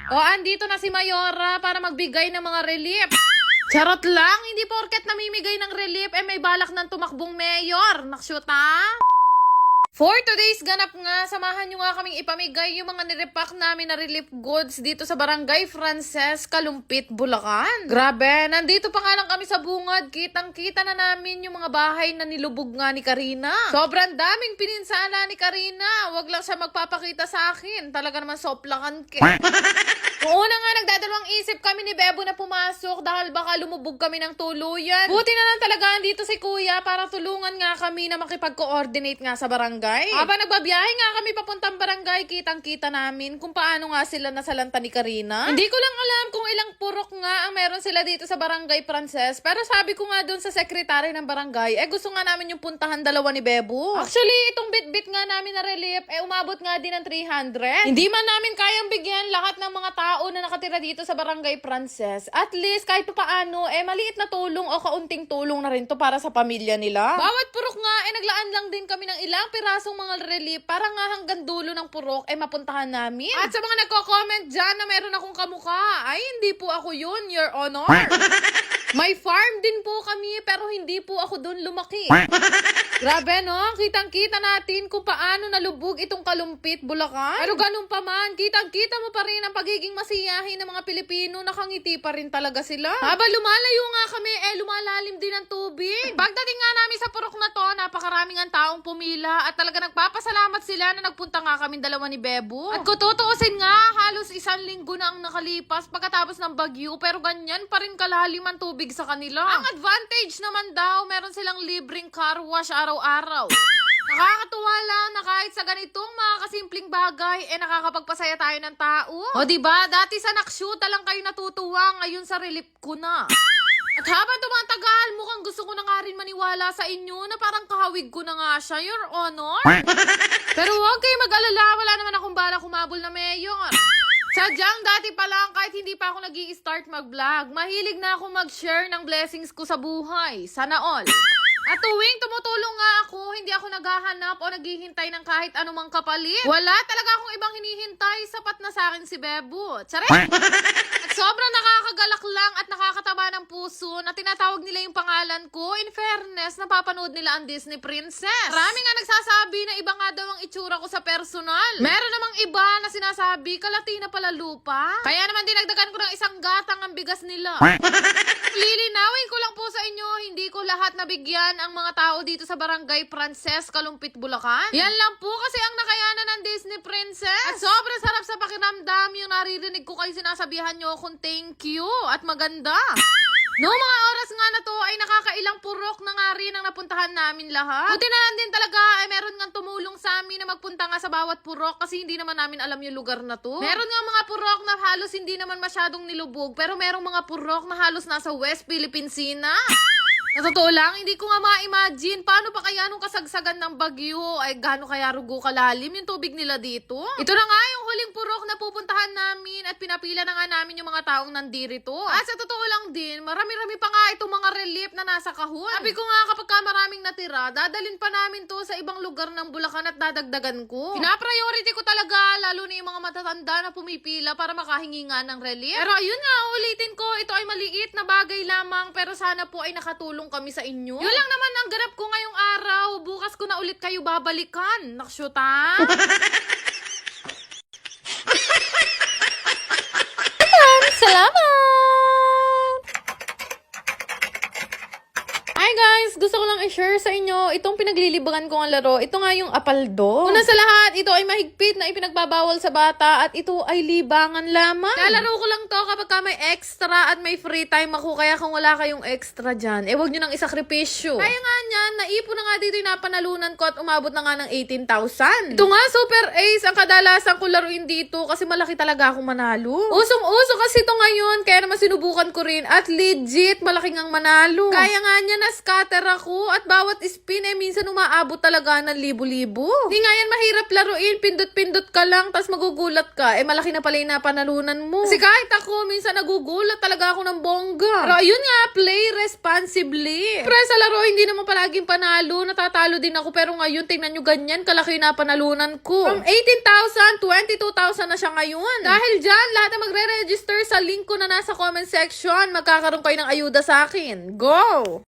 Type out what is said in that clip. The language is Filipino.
O, andito na si Mayora para magbigay ng mga relief. Charot lang, hindi porket namimigay ng relief, may balak ng tumakbong mayor. Naksyuta? For today's ganap nga, samahan nyo nga kaming ipamigay yung mga nirepack namin na relief goods dito sa Barangay Frances, Kalumpit, Bulacan. Grabe, nandito pa nga lang kami sa bungad, kitang-kita na namin yung mga bahay na nilubog nga ni Karina. Sobrang daming pininsala ni Karina, wag lang siya magpapakita sa akin, talaga naman soplakan ke. Noong una nga, nagdadalawang isip kami ni Bebo na pumasok dahil baka lumubog kami ng tuluyan. Buti na lang talaga dito si Kuya para tulungan nga kami na makipag-coordinate nga sa barangay. Habang nagbabiyahe nga kami papuntang barangay, kitang-kita namin kung paano nga sila nasalanta ni Karina. Hindi ko lang alam kung ilang purok nga ang meron sila dito sa Barangay Frances, pero sabi ko nga dun sa sekretary ng barangay, gusto nga namin yung puntahan dalawa ni Bebo. Actually, itong bit-bit nga namin na relief, umabot nga din ng 300. Hindi man namin kayang bigyan lahat ng mga tao na nakatira dito sa Barangay Frances. At least, kahit paano, maliit na tulong o kaunting tulong na rin to para sa pamilya nila. Bawat purok nga, naglaan lang din kami ng ilang pirasong mga relief para nga hanggang dulo ng purok, mapuntahan namin. At sa mga nagko-comment dyan na meron akong kamukha, ay hindi po ako yun, Your Honor. May farm din po kami, pero hindi po ako doon lumaki. Grabe, no? Kitang-kita natin kung paano nalubog itong Kalumpit, Bulacan. Pero ganun pa man, kitang-kita mo pa rin ang pagiging masiyahin ng mga Pilipino, nakangiti pa rin talaga sila. Habang lumalayo nga kami, lumalalim din ang tubig. Pagdating nga namin sa purok na to, napakaraming ang taong pumila at talaga nagpapasalamat sila na nagpunta nga kami dalawa ni Bebo. At kung tutuusin nga, halos 1 linggo na ang nakalipas pagkatapos ng bagyo, pero ganyan pa rin kalalim ang tubig sa kanila. Ang advantage naman daw, meron silang libreng car wash araw-araw. Nakakatuwa lang na kahit sa ganitong mga kasimpleng bagay, nakakapagpasaya tayo ng tao. O diba, dati sa nakshuta lang kayo natutuwa, ngayon sa relief ko na. At habang tumatagal, mukhang gusto ko na nga rin maniwala sa inyo na parang kahawig ko na nga siya, Your Honor. Pero huwag kayo mag-alala, wala naman akong balak humabol na mayor. Sadyang dati pa lang, kahit hindi pa ako nag-i-start mag-vlog, mahilig na ako mag-share ng blessings ko sa buhay. Sana all. At tuwing tumutulong nga ako, hindi ako naghahanap o naghihintay ng kahit anumang kapalit. Wala talaga akong ibang hinihintay, sapat na sa akin si Bebo. Tsare! At sobrang nakakagalak lang at nakakataba ng puso na tinatawag nila yung pangalan ko. In fairness, napapanood nila ang Disney Princess. Marami nga nagsasabi na iba nga daw ang itsura ko sa personal. Meron namang iba na sinasabi, kalati na pala lupa. Kaya naman dinagdagan ko ng 1 gatang ang bigas nila. Lilinawin ko lang po sa inyo, hindi ko lahat nabigyan ang mga tao dito sa Barangay Frances, Kalumpit, Bulacan. Yan lang po kasi ang nakayanan ng Disney Princess. At sobrang sarap sa pakiramdam yung naririnig ko kayo sinasabihan nyo akong thank you at maganda. Noong mga oras nga na to ay nakakailang purok na nga rin ang napuntahan namin lahat. Buti na lang din talaga ay meron nga tumulong sa amin na magpunta nga sa bawat purok kasi hindi naman namin alam yung lugar na to. Meron nga mga purok na halos hindi naman masyadong nilubog pero merong mga purok na halos nasa West Philippine Sea na. Sa totoo lang, hindi ko nga ma-imagine paano pa kaya nung kasagsagan ng bagyo ay gaano kaya rugo kalalim yung tubig nila dito. Ito na nga yung huling purok na pupuntahan namin at pinapila na nga namin yung mga taong nandirito. At sa totoo lang din, marami-rami pa nga itong mga relief na nasa kahon. Sabi ko nga kapag ka maraming natira, dadalin pa namin to sa ibang lugar ng Bulacan at dadagdagan ko. Pina-priority ko talaga, lalo na yung mga matatanda na pumipila para makahingi nga ng relief. Pero ayun nga, ulitin ko, ito ay maliit na bagay lamang pero sana po ay nakatulong kami sa inyo. Yun lang naman ang ganap ko ngayong araw. Bukas ko na ulit kayo babalikan. Naksyuta? Salamat! Hi guys! Gusto ko lang i-share sa inyo itong pinaglilibangan ko ang laro. Ito nga yung apaldo. Una sa lahat, ito ay mahigpit na ipinagbabawal sa bata at ito ay libangan lamang. Lalaro ko lang to kapag ka may extra at may free time ako. Kaya kung wala kayong extra dyan, huwag nyo nang isakripisyo. Kaya nga niyan, naipon na nga dito yung napanalunan ko at umabot na nga ng 18,000. Ito nga, Super Ace ang kadalasan ko laruin dito kasi malaki talaga akong manalo. Usong-uso kasi ito ngayon, kaya naman sinubukan ko rin at legit malaking ang manalo. Kaya nga niya na-scatter ako bawat spin minsan umaabot talaga ng libo-libo. Di nga yan mahirap laruin, pindot-pindot ka lang, tas magugulat ka. Malaki na pala yung napanalunan mo. Kasi kahit ako, minsan nagugulat talaga ako ng bongga. Pero ayun nga, play responsibly. Pre, sa laro, hindi naman palaging panalo. Natatalo din ako, pero ngayon, tingnan nyo ganyan, kalaki yung napanalunan ko. From 18,000, 22,000 na siya ngayon. Dahil dyan, lahat na magre-register sa link ko na nasa comment section, magkakaroon kayo ng ayuda sa akin. Go!